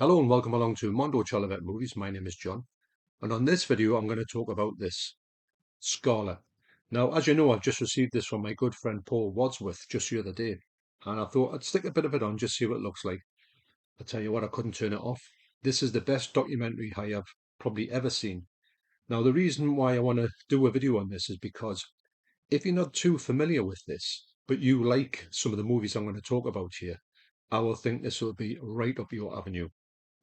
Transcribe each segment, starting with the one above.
Hello and welcome along to Mondo Chelloveck Movies. My name is John, and on this video I'm going to talk about this Scala. Now, as you know, I've just received this from my good friend Paul Wadsworth just the other day, and I thought I'd stick a bit of it on, just see what it looks like. I tell you what, I couldn't turn it off. This is the best documentary I have probably ever seen. Now, the reason why I want to do a video on this is because if you're not too familiar with this, but you like some of the movies I'm going to talk about here, I will think this will be right up your avenue.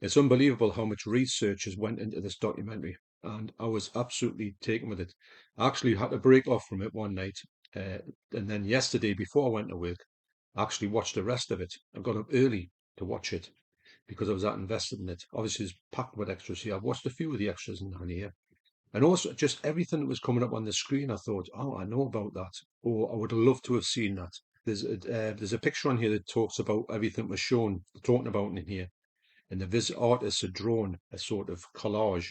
It's unbelievable how much research has went into this documentary, and I was absolutely taken with it. I actually had to break off from it one night, and then yesterday, before I went to work, I actually watched the rest of it. I got up early to watch it because I was that invested in it. Obviously, it's packed with extras here. I've watched a few of the extras in here, and also just everything that was coming up on the screen. I thought, oh, I know about that, or I would have loved to have seen that. There's a picture on here that talks about everything was shown, talking about in here, and the Viz artists had drawn a sort of collage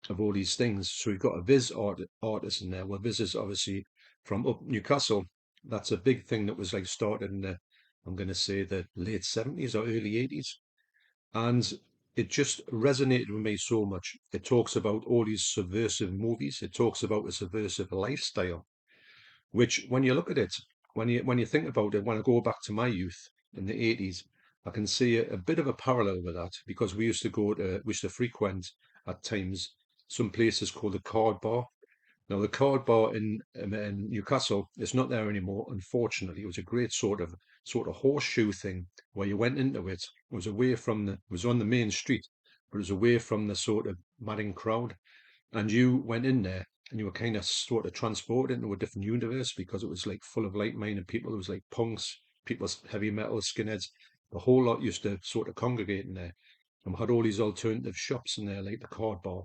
of all these things. So we've got a artist in there. Well, Viz is obviously from up Newcastle. That's a big thing that was like started in the, I'm going to say, the late 70s or early 80s. And it just resonated with me so much. It talks about all these subversive movies. It talks about a subversive lifestyle, which when you look at it, when you think about it, when I go back to my youth in the 80s, I can see a bit of a parallel with that because we used to frequent at times some places called the Card Bar. Now the Card Bar in Newcastle is not there anymore, unfortunately. It was a great sort of horseshoe thing where you went into it. It was away from it was on the main street, but it was away from the sort of madding crowd, and you went in there and you were kind of sort of transported into a different universe because it was like full of like-minded people. It was like punks, people, heavy metal, skinheads. The whole lot used to sort of congregate in there, and we had all these alternative shops in there, like the Card Bar,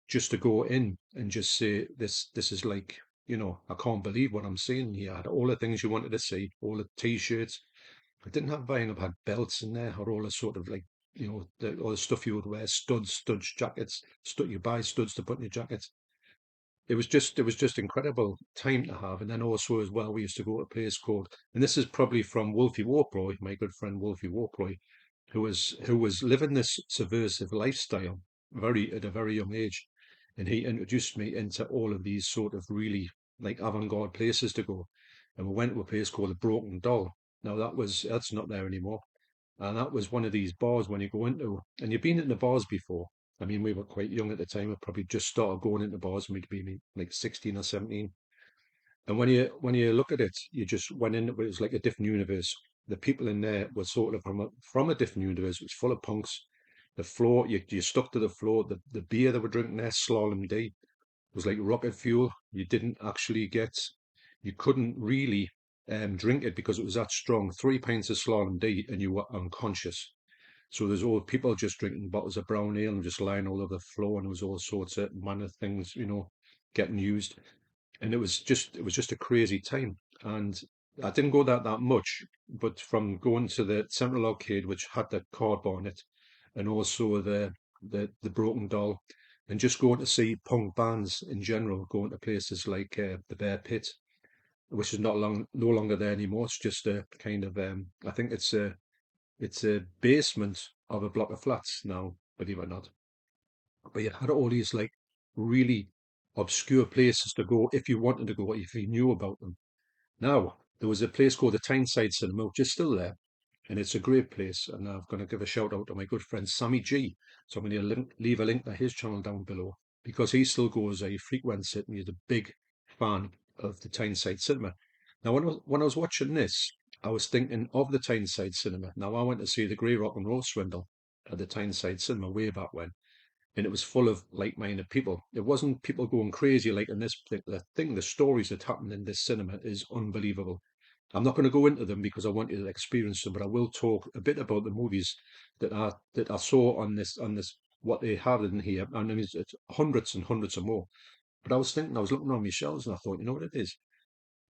just to go in and just say, this is like, I can't believe what I'm seeing here. I had all the things you wanted to see, all the t-shirts. I didn't have buying. I had belts in there, had all the sort of like, all the stuff you would wear, studs, jackets, you buy studs to put in your jackets. It was just incredible time to have. And then also as well, we used to go to a place called, and this is probably from Wolfie Warproy, my good friend Wolfie Warproy, who was living this subversive lifestyle at a very young age. And he introduced me into all of these sort of really like avant-garde places to go. And we went to a place called the Broken Doll. Now that's not there anymore. And that was one of these bars when you go into, and you've been in the bars before. I mean, we were quite young at the time. We probably just started going into bars when we'd been like 16 or 17. And when you look at it, you just went in, it was like a different universe. The people in there were sort of from a different universe. It was full of punks. The floor, you stuck to the floor. The beer they were drinking there, Slalom D, was like rocket fuel. You couldn't really drink it because it was that strong. 3 pints of Slalom D and you were unconscious. So there's all people just drinking bottles of brown ale and just lying all over the floor, and there was all sorts of manner things, getting used. And it was just a crazy time. And I didn't go that much, but from going to the Central Arcade, which had the card bar in it, and also the Broken Doll, and just going to see punk bands in general, going to places like the Bear Pit, which is no longer there anymore. It's just a kind of I think it's a basement of a block of flats now, believe it or not. But you had all these like really obscure places to go if you wanted to go, if you knew about them. Now, there was a place called the Tyneside Cinema, which is still there, and it's a great place. And I'm going to give a shout out to my good friend Sammy G. So I'm going to leave a link to his channel down below because he still goes, he frequents it, and he's a big fan of the Tyneside Cinema. Now, when I was watching this, I was thinking of the Tyneside Cinema. Now, I went to see the Grey Rock and Roll Swindle at the Tyneside Cinema way back when, and it was full of like-minded people. It wasn't people going crazy like in this particular thing. The stories that happened in this cinema is unbelievable. I'm not going to go into them because I want you to experience them, but I will talk a bit about the movies that I saw on this what they have in here, and I mean, it's hundreds and hundreds of more. But I was looking on my shelves, and I thought, you know what it is?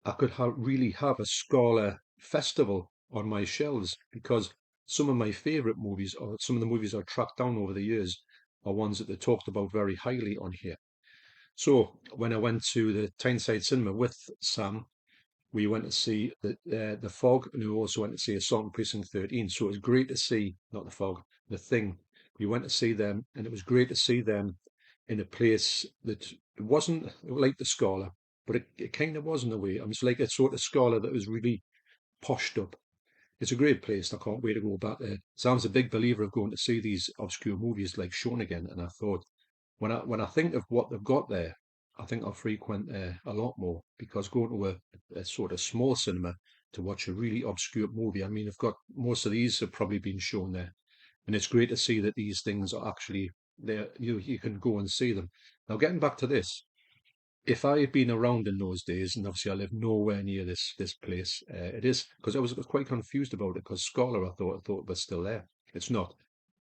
I could really have a Scala festival on my shelves because some of my favourite movies, or some of the movies I've tracked down over the years, are ones that they talked about very highly on here. So when I went to the Tyneside Cinema with Sam, we went to see the Fog, and we also went to see Assault on Precinct 13. So it was great to see, not the Fog, the Thing. We went to see them, and it was great to see them in a place that it wasn't like the Scala, but it kind of was in a way. It was like a sort of Scala that was really poshed up. It's a great place. I can't wait to go back there. So I was a big believer of going to see these obscure movies like shown again, and I thought when I think of what they've got there, I think I'll frequent there a lot more because going to a sort of small cinema to watch a really obscure movie. I mean, I've got most of these have probably been shown there, and it's great to see that these things are actually there. You can go and see them. Now, getting back to this, if I had been around in those days, and obviously I live nowhere near this place, it is because I was quite confused about it because Scholar I thought it was still there. It's not.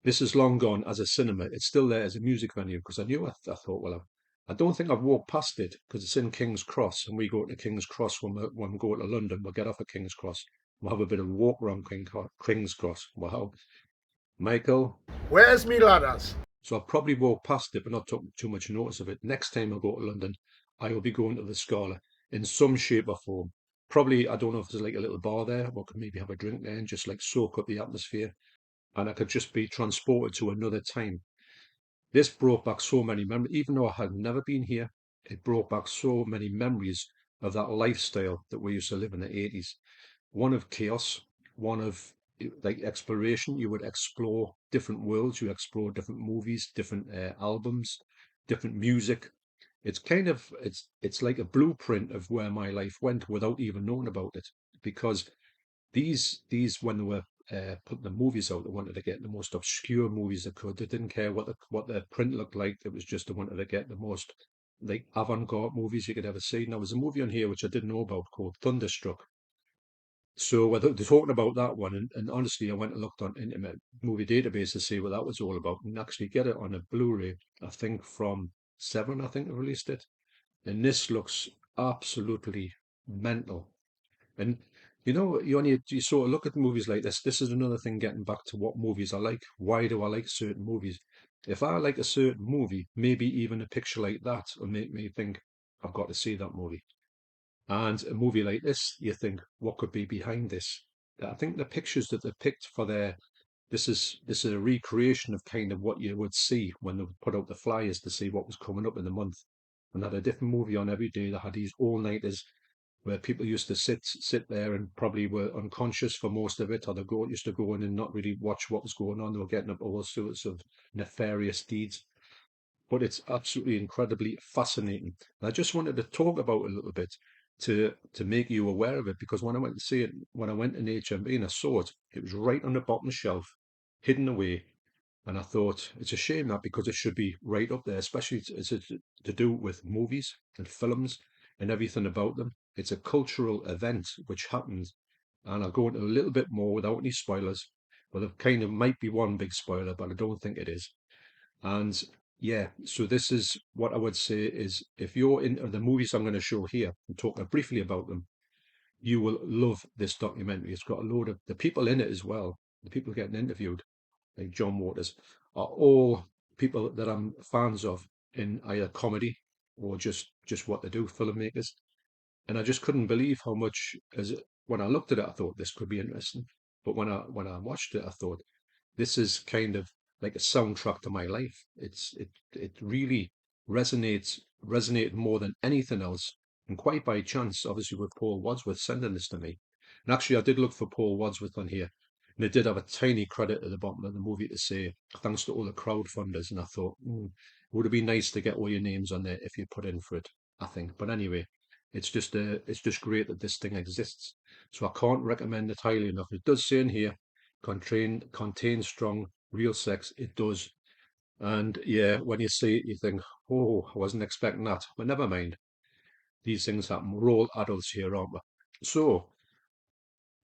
This is long gone as a cinema. It's still there as a music venue because I knew I thought, well, I don't think I've walked past it because it's in King's Cross, and we go to King's Cross when we go to London. We'll get off at King's Cross. We'll have a bit of a walk around King's Cross. Wow, Michael. Where's me ladders? So I'll probably walk past it, but not take too much notice of it. Next time I go to London, I will be going to the Scala in some shape or form. Probably, I don't know if there's like a little bar there, or could maybe have a drink there and just like soak up the atmosphere. And I could just be transported to another time. This brought back so many memories, even though I had never been here, it brought back so many memories of that lifestyle that we used to live in the 80s. One of chaos, one of like exploration. You would explore different worlds, you explore different movies, different albums, different music. It's kind of it's like a blueprint of where my life went without even knowing about it. Because these when they were putting the movies out, they wanted to get the most obscure movies they could. They didn't care what their print looked like. It was just they wanted to get the most like avant-garde movies you could ever see. Now, there's a movie on here which I didn't know about called Thunderstruck. So they're talking about that one, and honestly, I went and looked on Internet Movie Database to see what that was all about, and actually get it on a Blu-ray. I think from Seven, I think they released it, and this looks absolutely mental. And you sort of look at movies like this. This is another thing getting back to what movies I like. Why do I like certain movies? If I like a certain movie, maybe even a picture like that will make me think I've got to see that movie. And a movie like this, you think, what could be behind this? I think the pictures that they picked for this is a recreation of kind of what you would see when they put out the flyers to see what was coming up in the month. And had a different movie on every day. They had these all-nighters where people used to sit there and probably were unconscious for most of it, or used to go in and not really watch what was going on. They were getting up all sorts of nefarious deeds. But it's absolutely incredibly fascinating. And I just wanted to talk about it a little bit to make you aware of it because when I went to see it, when I went in HMB and I saw it, it was right on the bottom shelf, hidden away. And I thought it's a shame that because it should be right up there, especially to do with movies and films and everything about them. It's a cultural event which happens, and I'll go into a little bit more without any spoilers. Well, there kind of might be one big spoiler, but I don't think it is. And yeah, so this is what I would say is if you're into the movies I'm going to show here and talk briefly about them, you will love this documentary. It's got a load of the people in it as well. The people getting interviewed, like John Waters, are all people that I'm fans of in either comedy or just what they do, filmmakers. And I just couldn't believe how much when I looked at it, I thought this could be interesting. But when I watched it, I thought this is kind of like a soundtrack to my life. It really resonated more than anything else. And quite by chance, obviously with Paul Wadsworth sending this to me. And actually I did look for Paul Wadsworth on here. And it did have a tiny credit at the bottom of the movie to say, thanks to all the crowdfunders. And I thought, it would have been nice to get all your names on there if you put in for it, I think. But anyway, it's just great that this thing exists. So I can't recommend it highly enough. It does say in here, contains strong real sex. It does. And yeah, when you see it, you think, oh, I wasn't expecting that. But never mind. These things happen. We're all adults here, aren't we? So,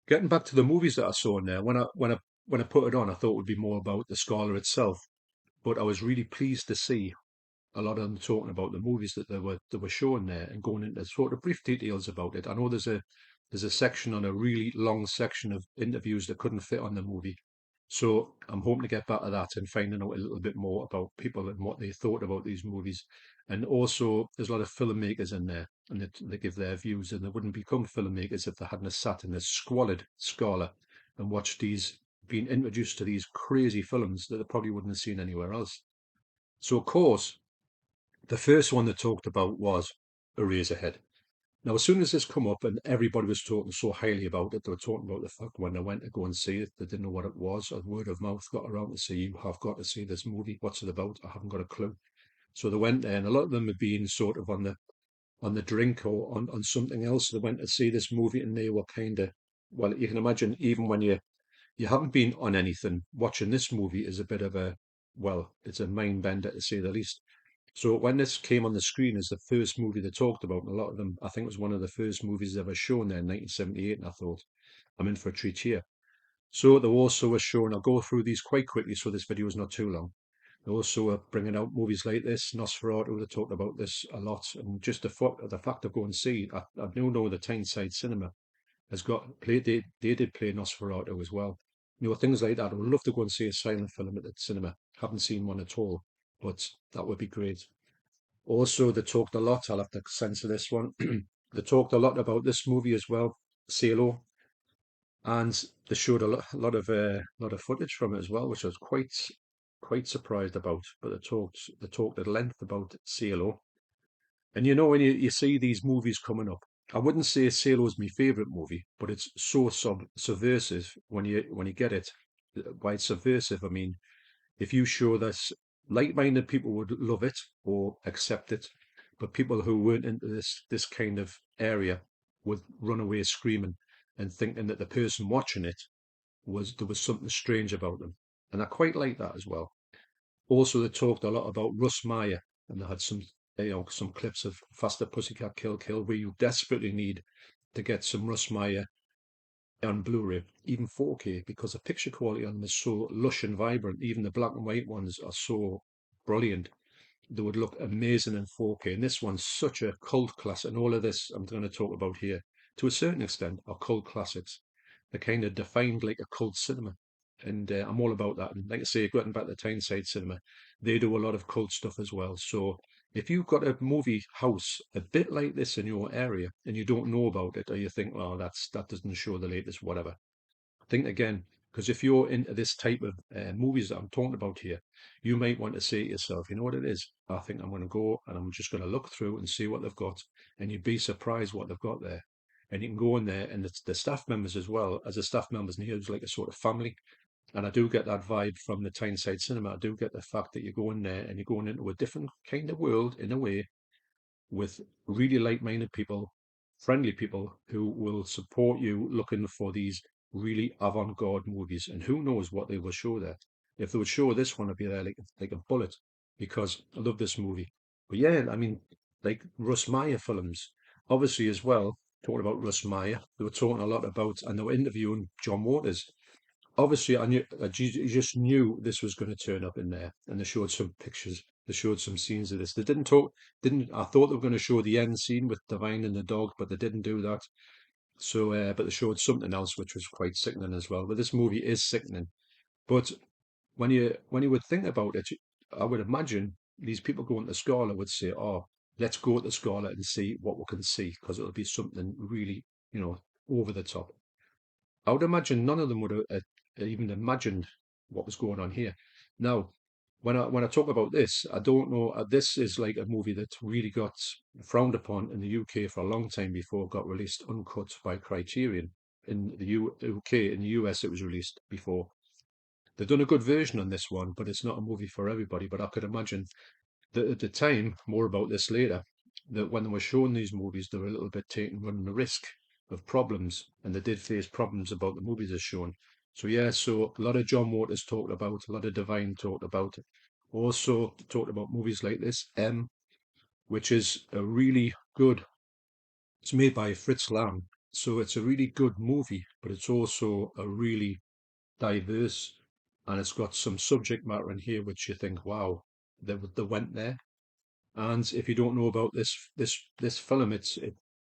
getting back to the movies that I saw in there, when I put it on, I thought it would be more about the Scala itself. But I was really pleased to see a lot of them talking about the movies that they were showing there and going into sort of brief details about it. I know there's a section on a really long section of interviews that couldn't fit on the movie. So I'm hoping to get back to that and finding out a little bit more about people and what they thought about these movies. And also, there's a lot of filmmakers in there, and they give their views, and they wouldn't become filmmakers if they hadn't sat in this squalid Scala and watched these being introduced to these crazy films that they probably wouldn't have seen anywhere else. So, of course, the first one they talked about was Eraserhead. Now, as soon as this come up and everybody was talking so highly about it, they were talking about the fact when they went to go and see it, they didn't know what it was. A word of mouth got around to say, you have got to see this movie. What's it about? I haven't got a clue. So they went there, and a lot of them had been sort of on the drink or on something else. They went to see this movie, and they were kind of, well, you can imagine, even when you haven't been on anything, watching this movie is a bit of a, well, it's a mind bender to say the least. So when this came on the screen as the first movie they talked about, and a lot of them, I think it was one of the first movies ever shown there in 1978, and I thought, I'm in for a treat here. So they also were showing, I'll go through these quite quickly so this video is not too long. They also are bringing out movies like this, Nosferatu, they talked about this a lot, and just the fact of going to see, I do know the Tyneside Cinema has got played, they did play Nosferatu as well. You know, things like that. I would love to go and see a silent film at the cinema. Haven't seen one at all, but that would be great. Also, they talked a lot. I'll have to censor this one. They talked a lot about this movie as well, Salo, and they showed lot of footage from it as well, which I was quite surprised about. But they talked at length about Salo. And you know, when you see these movies coming up, I wouldn't say Salo is my favourite movie, but it's so subversive when you get it. By it's subversive, I mean if you show this, like-minded people would love it or accept it, but people who weren't into this kind of area would run away screaming and thinking that the person watching it was there was something strange about them. And I quite like that as well. Also, they talked a lot about Russ Meyer, and they had some clips of Faster Pussycat Kill Kill where you desperately need to get some Russ Meyer on Blu-ray, even 4K, because the picture quality on them is so lush and vibrant. Even the black and white ones are so brilliant. They would look amazing in 4K. And this one's such a cult classic. And all of this I'm going to talk about here, to a certain extent, are cult classics. They're kind of defined like a cult cinema. And I'm all about that. And like I say, going back to Tyneside Cinema, they do a lot of cult stuff as well. So if you've got a movie house a bit like this in your area and you don't know about it, or you think, well, that doesn't show the latest, whatever, think again. Because if you're into this type of movies that I'm talking about here, you might want to say to yourself, you know what it is? I think I'm going to go and I'm just going to look through and see what they've got. And you'd be surprised what they've got there. And you can go in there, and it's the staff members as well, as the staff members in here, it's like a sort of family. And I do get that vibe from the Tyneside Cinema. I do get the fact that you're going there and you're going into a different kind of world in a way, with really like-minded people, friendly people who will support you looking for these really avant-garde movies. And who knows what they will show there. If they would show this one, I'd be there like a bullet, because I love this movie. But yeah, I mean, like Russ Meyer films, obviously as well, talking about Russ Meyer, they were talking a lot about, and they were interviewing John Waters. Obviously, I knew, you just knew this was going to turn up in there, and they showed some pictures. They showed some scenes of this. They didn't. I thought they were going to show the end scene with Divine and the dog, but they didn't do that. So, but they showed something else which was quite sickening as well. But this movie is sickening. But when you would think about it, I would imagine these people going to Scala would say, "Oh, let's go to Scala and see what we can see, because it'll be something really, over the top." I would imagine none of them would have even imagined what was going on here. Now, when I talk about this, I don't know. This is like a movie that really got frowned upon in the UK for a long time before it got released uncut by Criterion. In the UK, in the US, it was released before. They've done a good version on this one, but it's not a movie for everybody. But I could imagine that at the time, more about this later, that when they were showing these movies, they were a little bit taking running the risk of problems, and they did face problems about the movies they're shown. So yeah, so a lot of John Waters talked about, a lot of Divine talked about it. Also talked about movies like this, M, which is a really good. It's made by Fritz Lang, so it's a really good movie, but it's also a really diverse, and it's got some subject matter in here which you think, wow, they went there. And if you don't know about this film, it's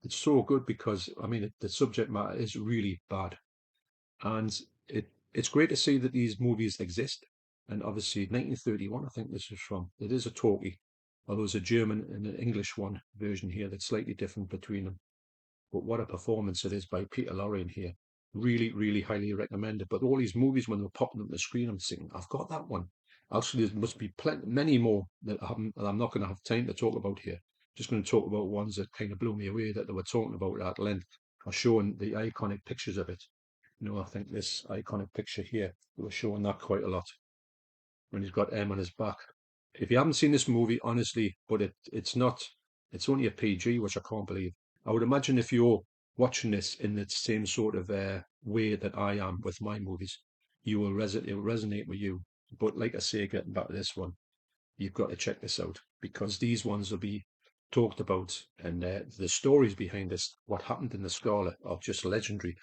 so good because I mean the subject matter is really bad, and it's great to see that these movies exist. And obviously, 1931, I think this is from. It is a talkie, although there's a German and an English one version here that's slightly different between them. But what a performance it is by Peter Lorre in here. Really, really highly recommended. But all these movies, when they were popping up on the screen, I'm thinking, I've got that one. Actually, there must be plenty, many more that I haven't, that I'm not going to have time to talk about here. Just going to talk about ones that kind of blew me away that they were talking about at length, or showing the iconic pictures of it. I think this iconic picture here, they were showing that quite a lot when he's got M on his back. If you haven't seen this movie, honestly, but it's not, it's only a PG, which I can't believe. I would imagine if you're watching this in the same sort of way that I am with my movies, it will resonate with you. But like I say, getting back to this one, you've got to check this out because these ones will be talked about, and the stories behind this, what happened in the Scala, are just legendary.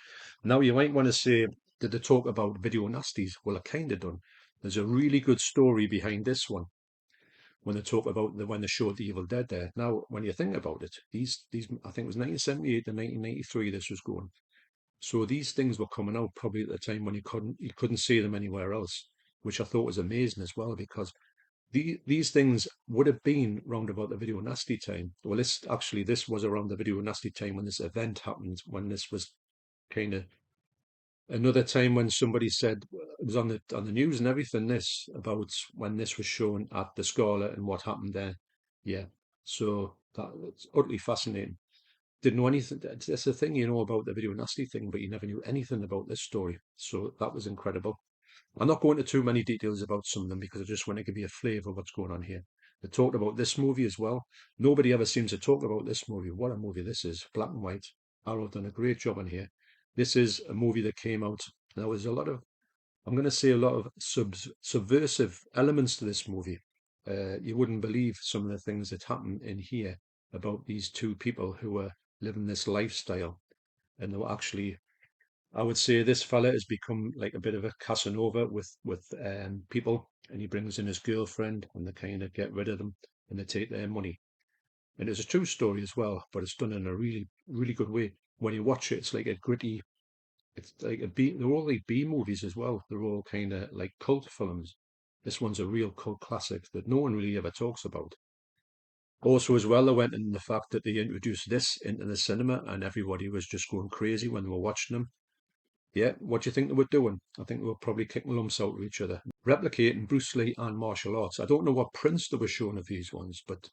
Now, you might want to say, did they talk about video nasties? Well, I kind of done. There's a really good story behind this one when they talk about when they showed the Evil Dead there. Now, when you think about it, these I think it was 1978 to 1993 this was going. So these things were coming out probably at the time when you couldn't see them anywhere else, which I thought was amazing as well because these things would have been round about the video nasty time. Well, this was around the video nasty time when this event happened, when this was kind of another time when somebody said it was on the news and everything. This about when this was shown at the Scala and what happened there. Yeah, so that's utterly fascinating. Didn't know anything. That's the thing, about the video nasty thing, but you never knew anything about this story. So that was incredible. I'm not going into too many details about some of them because I just want to give you a flavour of what's going on here. They talked about this movie as well. Nobody ever seems to talk about this movie. What a movie this is. Black and white. Arrow done a great job on here. This is a movie that came out. There was I'm going to say a lot of subversive elements to this movie. You wouldn't believe some of the things that happen in here about these two people who were living this lifestyle. And they were actually, I would say this fella has become like a bit of a Casanova with people, and he brings in his girlfriend, and they kind of get rid of them, and they take their money. And it's a true story as well, but it's done in a really, really good way. When you watch it, it's like a gritty. It's like a B. They're all like B movies as well. They're all kind of like cult films. This one's a real cult classic that no one really ever talks about. Also, as well, they went in the fact that they introduced this into the cinema, and everybody was just going crazy when they were watching them. Yeah, what do you think they were doing? I think they were probably kicking lumps out of each other, replicating Bruce Lee and martial arts. I don't know what prints they were showing of these ones, but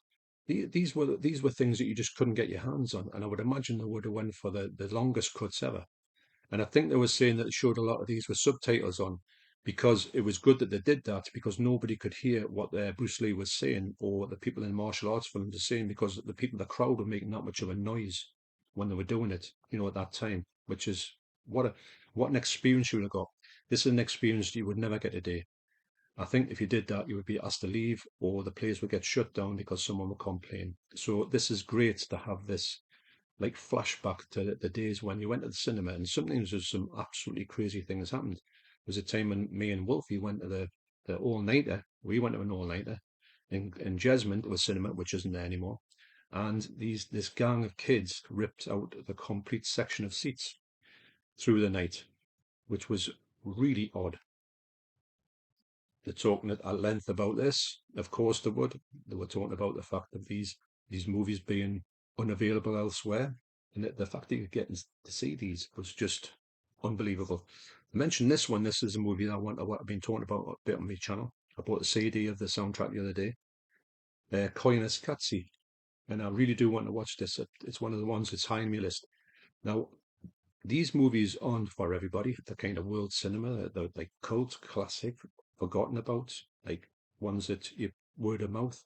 these were things that you just couldn't get your hands on, and I would imagine they would have went for the longest cuts ever. And I think they were saying that it showed a lot of these with subtitles on because it was good that they did that because nobody could hear what Bruce Lee was saying or the people in martial arts films were saying because the crowd were making that much of a noise when they were doing it, at that time, which is what an experience you would have got. This is an experience you would never get today. I think if you did that, you would be asked to leave or the place would get shut down because someone would complain. So this is great to have this like flashback to the days when you went to the cinema and sometimes there's some absolutely crazy things happened. There was a time when me and Wolfie went to the all-nighter. We went to an all-nighter in Jesmond to a cinema, which isn't there anymore. And this gang of kids ripped out the complete section of seats through the night, which was really odd. They're talking at length about this. Of course they would. They were talking about the fact of these movies being unavailable elsewhere. And the fact that you're getting to see these was just unbelievable. I mentioned this one. This is a movie that I've been talking about a bit on my channel. I bought a CD of the soundtrack the other day. Coinus Katsi. And I really do want to watch this. It's one of the ones that's high on my list. Now, these movies aren't for everybody. They're kind of world cinema. They're like cult, classic, forgotten about, like ones that you word of mouth.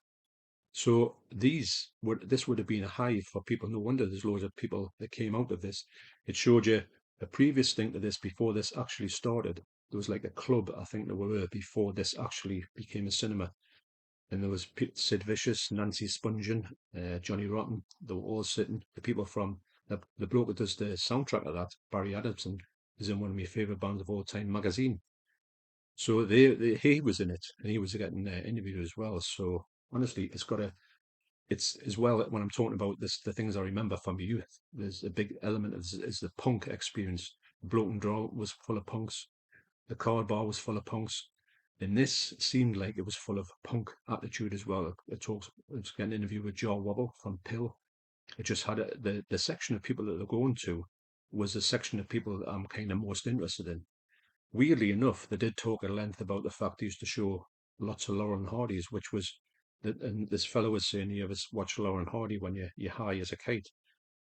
So this would have been a hive for people. No wonder there's loads of people that came out of this. It showed you a previous thing to this before this actually started. There was like a club, I think there were before this actually became a cinema. And there was Sid Vicious, Nancy Spungen, Johnny Rotten. They were all sitting. The people from the bloke that does the soundtrack of that, Barry Adamson, is in one of my favourite bands of all time, Magazine. So he was in it, and he was getting interviewed as well. So honestly, it's as well when I'm talking about this, the things I remember from my youth. There's a big element of is the punk experience. Bloke and Draw was full of punks. The card bar was full of punks. And this seemed like it was full of punk attitude as well. It was getting an interview with Joe Wobble from Pill. It just had the section of people that they're going to was the section of people that I'm kind of most interested in. Weirdly enough, they did talk at length about the fact they used to show lots of Laurel and Hardy's, which was that, and this fellow was saying, you ever watch Laurel and Hardy when you're high as a kite?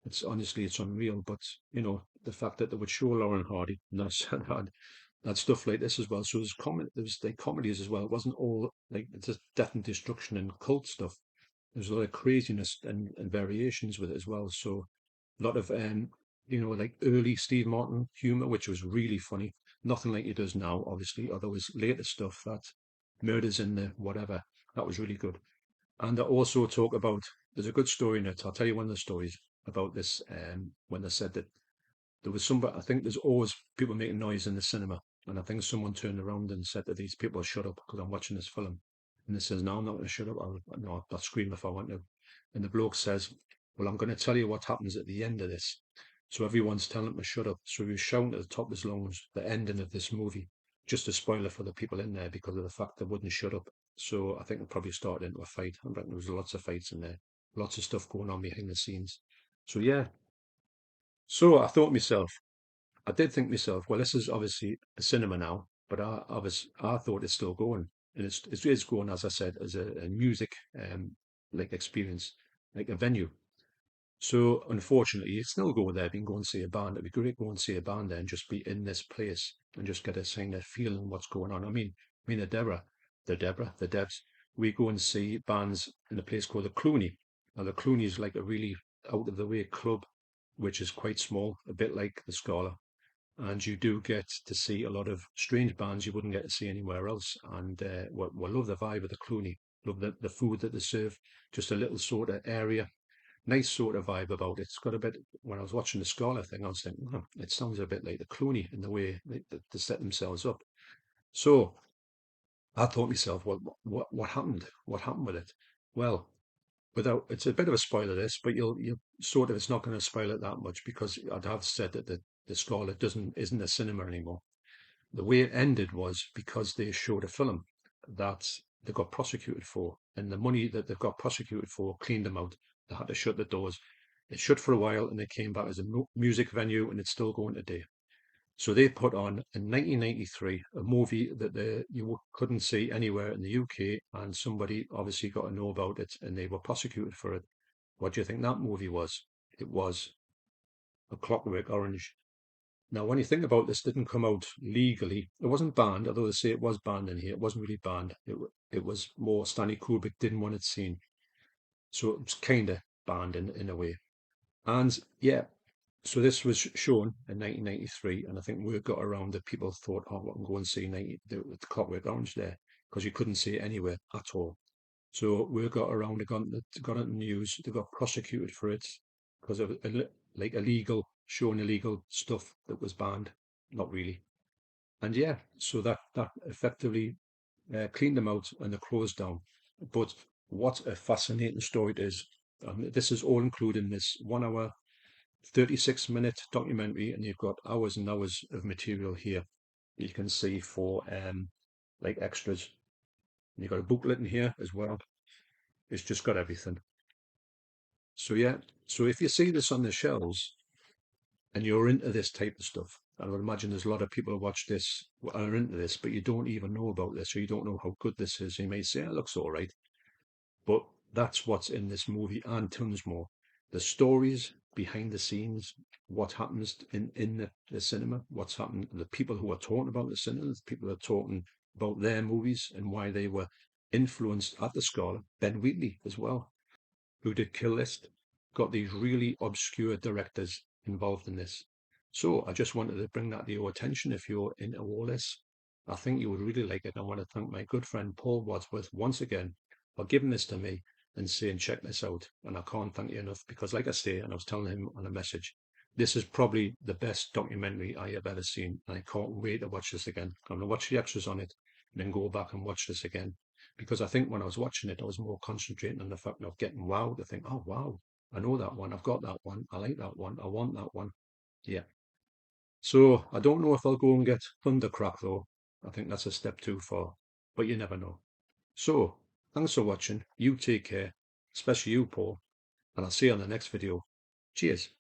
It's honestly, it's unreal. But the fact that they would show Laurel and Hardy, and that's had stuff like this as well. So there's like comedies as well. It wasn't all like just death and destruction and cult stuff. There's a lot of craziness and variations with it as well. So a lot of like early Steve Martin humor, which was really funny. Nothing like he does now, obviously, although his later stuff, that murders in the whatever, that was really good. And I also talk about, there's a good story in it. I'll tell you one of the stories about this, when they said that there was somebody, I think there's always people making noise in the cinema. And I think someone turned around and said to these people, shut up, because I'm watching this film. And they says, no, I'm not going to shut up. I'll scream if I want to. And the bloke says, well, I'm going to tell you what happens at the end of this. So everyone's telling him to shut up. So he was shouting at the top of his lungs the ending of this movie, just a spoiler for the people in there because of the fact they wouldn't shut up. So I think it probably started into a fight. I reckon there was lots of fights in there, lots of stuff going on behind the scenes. So yeah. So I thought myself, I did think myself, well, this is obviously a cinema now, but I thought it's still going, and it's going, as I said, as a music like experience, like a venue. So unfortunately, it's still go there. You can go and see a band. It'd be great to go and see a band there and just be in this place and just get a kind of feeling what's going on. I mean, the Devs. We go and see bands in a place called the Clooney. Now the Clooney is like a really out of the way club, which is quite small, a bit like the Scala, and you do get to see a lot of strange bands you wouldn't get to see anywhere else. And we love the vibe of the Clooney, love the food that they serve, just a little sort of area, nice sort of vibe about it. It's got a bit, when I was watching the Scholar thing, I was thinking, oh, it sounds a bit like the Clooney in the way they set themselves up. So I thought myself, well, what happened? What happened with it? Well, without, it's a bit of a spoiler this, but you'll sort of, it's not going to spoil it that much because I'd have said that the Scholar isn't a cinema anymore. The way it ended was because they showed a film that they got prosecuted for, and the money that they got prosecuted for cleaned them out. They had to shut the doors. It shut for a while, and they came back as a music venue, and it's still going today. So they put on in 1993 a movie that you couldn't see anywhere in the UK, and somebody obviously got to know about it, and they were prosecuted for it. What do you think that movie was? It was A Clockwork Orange. Now, when you think about this, didn't come out legally. It wasn't banned, although they say it was banned in here. It wasn't really banned. It was more Stanley Kubrick didn't want it seen, so it was kind of banned in a way. And yeah, so this was shown in 1993, and I think word got around that people thought, oh, we can go and see the Clockwork Orange there because you couldn't see it anywhere at all. So word got around, it got on the news. They got prosecuted for it because of like illegal, showing illegal stuff that was banned. Not really. And yeah, so that effectively cleaned them out and they closed down. But what a fascinating story it is. This is all included in this 1 hour, 36-minute documentary, and you've got hours and hours of material here you can see for like extras. And you've got a booklet in here as well. It's just got everything. So yeah, so if you see this on the shelves and you're into this type of stuff, I would imagine there's a lot of people who watch this who are into this, but you don't even know about this, or you don't know how good this is. You may say, it looks all right, but that's what's in this movie and tons more. The stories behind the scenes, what happens in the cinema, what's happened, the people who are talking about the cinema, the people who are talking about their movies and why they were influenced at the Scala. Ben Wheatley as well, who did Kill List, got these really obscure directors involved in this. So I just wanted to bring that to your attention if you're into all this. I think you would really like it. I want to thank my good friend Paul Wadsworth once again for giving this to me and saying, check this out. And I can't thank you enough because, like I say, and I was telling him on a message, this is probably the best documentary I have ever seen. And I can't wait to watch this again. I'm going to watch the extras on it and then go back and watch this again because I think when I was watching it, I was more concentrating on the fact of getting wow to think, oh, wow, I know that one. I've got that one. I like that one. I want that one. Yeah. So I don't know if I'll go and get Thundercrack though. I think that's a step too far, but you never know. So thanks for watching. You take care, especially you, Paul, and I'll see you on the next video. Cheers.